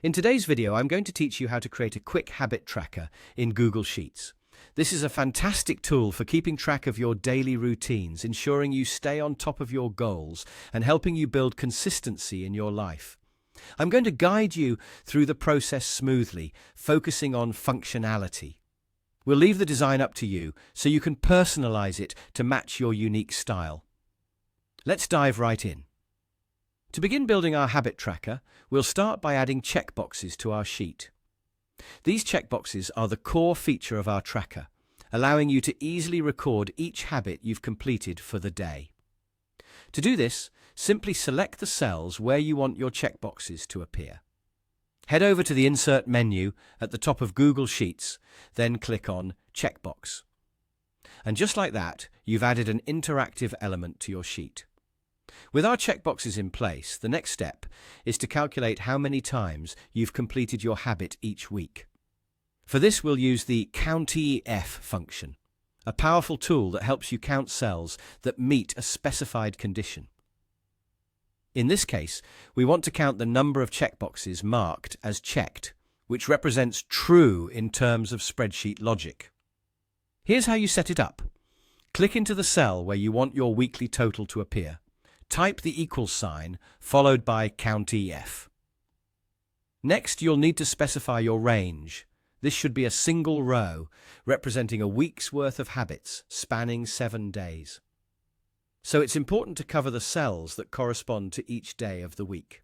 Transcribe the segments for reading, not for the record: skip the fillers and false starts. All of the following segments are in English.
In today's video, I'm going to teach you how to create a quick habit tracker in Google Sheets. This is a fantastic tool for keeping track of your daily routines, ensuring you stay on top of your goals and helping you build consistency in your life. I'm going to guide you through the process smoothly, focusing on functionality. We'll leave the design up to you so you can personalize it to match your unique style. Let's dive right in. To begin building our habit tracker, we'll start by adding checkboxes to our sheet. These checkboxes are the core feature of our tracker, allowing you to easily record each habit you've completed for the day. To do this, simply select the cells where you want your checkboxes to appear. Head over to the Insert menu at the top of Google Sheets, then click on Checkbox. And just like that, you've added an interactive element to your sheet. With our checkboxes in place, the next step is to calculate how many times you've completed your habit each week. For this, we'll use the COUNTIF function, a powerful tool that helps you count cells that meet a specified condition. In this case, we want to count the number of checkboxes marked as checked, which represents true in terms of spreadsheet logic. Here's how you set it up. Click into the cell where you want your weekly total to appear. Type the equals sign, followed by COUNTIF. Next, you'll need to specify your range. This should be a single row, representing a week's worth of habits, spanning 7 days. So it's important to cover the cells that correspond to each day of the week.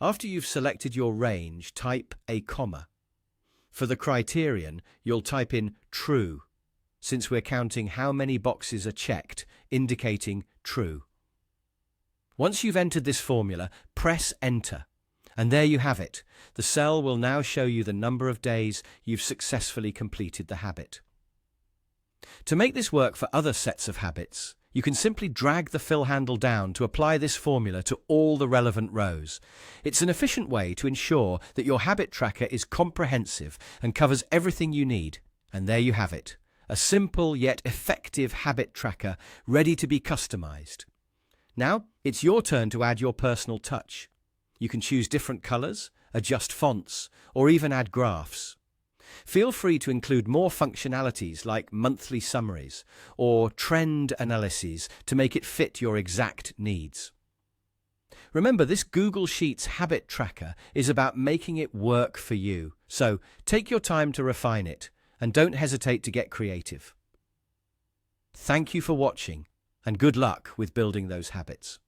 After you've selected your range, type a comma. For the criterion, you'll type in true, since we're counting how many boxes are checked, indicating true. Once you've entered this formula, press Enter. And there you have it. The cell will now show you the number of days you've successfully completed the habit. To make this work for other sets of habits, you can simply drag the fill handle down to apply this formula to all the relevant rows. It's an efficient way to ensure that your habit tracker is comprehensive and covers everything you need. And there you have it. A simple yet effective habit tracker ready to be customized. Now, it's your turn to add your personal touch. You can choose different colors, adjust fonts, or even add graphs. Feel free to include more functionalities like monthly summaries or trend analyses to make it fit your exact needs. Remember, this Google Sheets habit tracker is about making it work for you. So take your time to refine it and don't hesitate to get creative. Thank you for watching. And good luck with building those habits.